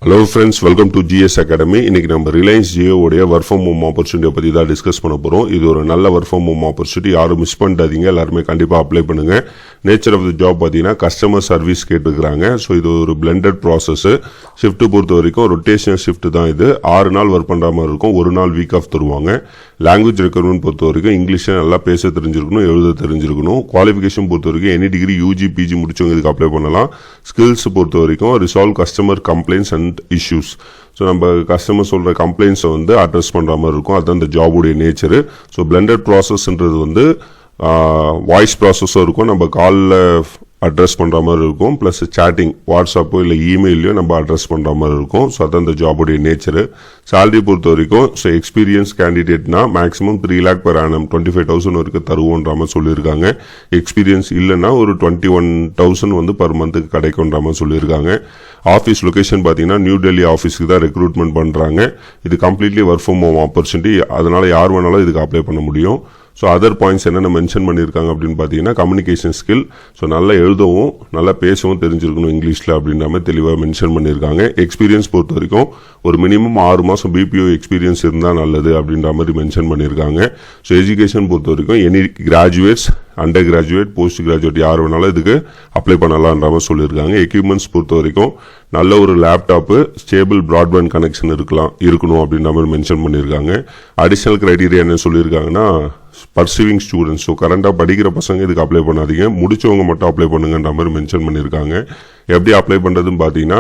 Hello friends, welcome to GS academy. இன்னைக்கு நம்ம Reliance Jio உடைய ஒர்க் ஃப்ரம் ஹோம் ஆப்பர்ச்சுனிட்டியை பற்றி தான் டிஸ்கஸ் பண்ண போகிறோம். இது ஒரு நல்ல ஒர்க் ஃப்ரம் ஹோம் ஆப்பர்ச்சுனிட்டி, யாரும் மிஸ் பண்ணிட்டாதீங்க. எல்லாருமே கண்டிப்பாக அப்ளை பண்ணுங்கள். நேச்சர் ஆஃப் த ஜாப் பார்த்தீங்கன்னா கஸ்டமர் சர்வீஸ் கேட்டுக்கிறாங்க. ஸோ இது ஒரு பிளெண்டட் ப்ராசஸ். ஷிஃப்ட்டு பொறுத்த வரைக்கும் ரொட்டேஷனல் ஷிஃப்ட் தான். இது 6 நாள் ஒர்க் பண்ணுற மாதிரி இருக்கும், 1 நாள் வீக் ஆஃப் தருவாங்க. லாங்குவேஜ் ரெக்யர்மெண்ட் பொறுத்த வரைக்கும் இங்கிலீஷை நல்லா பேச தெரிஞ்சிருக்கணும், எழுத தெரிஞ்சிருக்கணும். குவாலிஃபிகேஷன் பொறுத்த வரைக்கும் எனி டிகிரி யூஜி பிஜி முடிச்சவங்க இதுக்கு அப்ளை பண்ணலாம். ஸ்கில்ஸ் பொறுத்த வரைக்கும் resolve customer complaints and issues. So நம்ம கஸ்டமர் சொல்கிற கம்ப்ளைண்ட்ஸை அட்ரஸ் பண்ணுற மாதிரி இருக்கும். அதுதான் இந்த ஜாபுடைய நேச்சரு. ஸோ பிளெண்டட் ப்ராசஸ்ன்றது வாய்ஸ் ப்ராசஸும் இருக்கும், நம்ம காலில் அட்ரஸ் பண்ணுற மாதிரி இருக்கும், ப்ளஸ் சேட்டிங் வாட்ஸ்அப்போ இல்லை இமெயிலையோ நம்ம அட்ரஸ் பண்ணுற மாதிரி இருக்கும். ஸோ அதான் இந்த ஜாபுடைய நேச்சரு. சேலரி பொறுத்த வரைக்கும் ஸோ எக்ஸ்பீரியன்ஸ் கேண்டிடேட்னா மேக்ஸிமம் 3 lakh per annum 25,000 வரைக்கும் தருவோன்ற மாதிரி சொல்லியிருக்காங்க. எக்ஸ்பீரியன்ஸ் இல்லைன்னா ஒரு 21,000 per மந்த்துக்கு கிடைக்குன்ற மாதிரி சொல்லியிருக்காங்க. ஆஃபீஸ் லொகேஷன் பார்த்தீங்கன்னா நியூ டெல்லி ஆஃபீஸுக்கு தான் ரெக்ரூட்மெண்ட் பண்ணுறாங்க. இது completely work from home opportunity, அதனால் யார் வேணாலும் இதுக்கு அப்ளை பண்ண முடியும். ஸோ அதர் பாயிண்ட்ஸ் என்னென்ன மென்ஷன் பண்ணியிருக்காங்க அப்படின்னு பார்த்தீங்கன்னா கம்யூனிகேஷன் ஸ்கில். ஸோ நல்லா எழுதவும் நல்லா பேசவும் தெரிஞ்சிருக்கணும் இங்கிலீஷில் அப்படின்ற மாதிரி தெளிவாக மென்ஷன் பண்ணியிருக்காங்க. எக்ஸ்பீரியன்ஸ் பொறுத்த வரைக்கும் ஒரு மினிமம் 6 மாதம் பிபிஓ எக்ஸ்பீரியன்ஸ் இருந்தால் நல்லது அப்படின்ற மாதிரி மென்ஷன் பண்ணியிருக்காங்க. ஸோ எஜுகேஷன் பொறுத்த வரைக்கும் any graduates, under graduate, post graduate யார் வேணாலும் இதுக்கு அப்ளை பண்ணலான்ற மாதிரி சொல்லியிருக்காங்க. எக்யூப்மெண்ட்ஸ் பொறுத்த வரைக்கும் நல்ல ஒரு லேப்டாப்பு, ஸ்டேபிள் ப்ராட்பேண்ட் கனெக்ஷன் இருக்கணும் அப்படின்ற மாதிரி மென்ஷன் பண்ணியிருக்காங்க. அடிஷ்னல் கிரைட்டீரியா என்ன சொல்லியிருக்காங்கன்னா பர்சீவிங் ஸ்டூடெண்ட்ஸ். ஸோ கரண்டாக படிக்கிற பசங்க இதுக்கு அப்ளை பண்ணாதீங்க, முடிச்சவங்க மட்டும் அப்ளை பண்ணுங்கன்ற மாதிரி மென்ஷன் பண்ணியிருக்காங்க. எப்படி அப்ளை பண்ணுறதுன்னு பார்த்தீங்கன்னா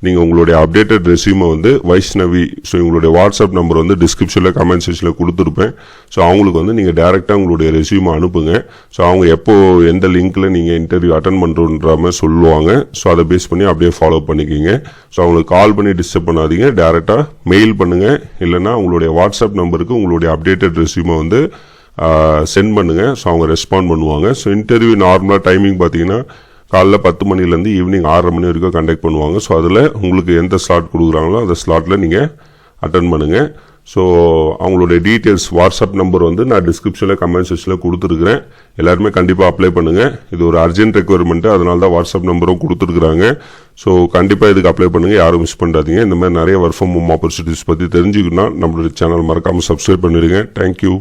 நீங்கள் உங்களுடைய அப்டேட்டட் ரெஸ்யூமை வைஷ்ணவி, ஸோ உங்களுடைய வாட்ஸ்அப் நம்பர் டிஸ்கிரிப்ஷனில் கமெண்ட் செக்ஷனில் கொடுத்துருப்பேன். ஸோ அவங்களுக்கு நீங்கள் டேரெக்டாக உங்களுடைய ரெஸ்யூமை அனுப்புங்க. ஸோ அவங்க எப்போ எந்த லிங்க்கில் நீங்கள் இன்டர்வியூ அட்டன் பண்ணுறோன்ற மாதிரி சொல்லுவாங்க. ஸோ அதை பேஸ் பண்ணி அப்படியே ஃபாலோ பண்ணிக்கிங்க. ஸோ அவங்களுக்கு கால் பண்ணி டிஸ்டர்ப் பண்ணாதீங்க, டேரெக்டாக மெயில் பண்ணுங்கள். இல்லைனா உங்களுடைய வாட்ஸ்அப் நம்பருக்கு உங்களுடைய அப்டேட்டட் ரெஸ்யூமை சென்ட் பண்ணுங்கள். ஸோ அவங்க ரெஸ்பாண்ட் பண்ணுவாங்க. ஸோ இன்டர்வியூ நார்மலாக டைமிங் பார்த்தீங்கன்னா காலைல 10 மணிலேருந்து ஈவினிங் 6:30 மணி வரைக்கும் கண்டக்ட் பண்ணுவாங்க. ஸோ அதில் உங்களுக்கு எந்த ஸ்லாட் கொடுக்குறாங்களோ அந்த ஸ்லாட்டில் நீங்கள் அட்டன் பண்ணுங்கள். ஸோ அவங்களுடைய டீட்டெயில்ஸ் வாட்ஸ்அப் நம்பர் நான் டிஸ்கிரிப்ஷனில் கமெண்ட் செக்ஷனில் கொடுத்துருக்குறேன். எல்லாருமே கண்டிப்பாக அப்ளை பண்ணுங்கள். இது ஒரு அர்ஜென்ட் ரெக்குவயர்மெண்ட்டு, அதனால தான் வாட்ஸ்அப் நம்பரும் கொடுத்துருக்குறாங்க. ஸோ கண்டிப்பாக இதுக்கு அப்ளை பண்ணுங்கள், யாரும் மிஸ் பண்ணாதீங்க. இந்த மாதிரி நிறைய ஒர்க் ஃப்ரம் ஹோம் ஆப்பர்ச்சுனிட்டிஸ் பற்றி தெரிஞ்சுக்கணும்னா நம்மளுடைய சேனல் மறக்காமல் சப்ஸ்கிரைப் பண்ணிடுங்க. தேங்க்யூ.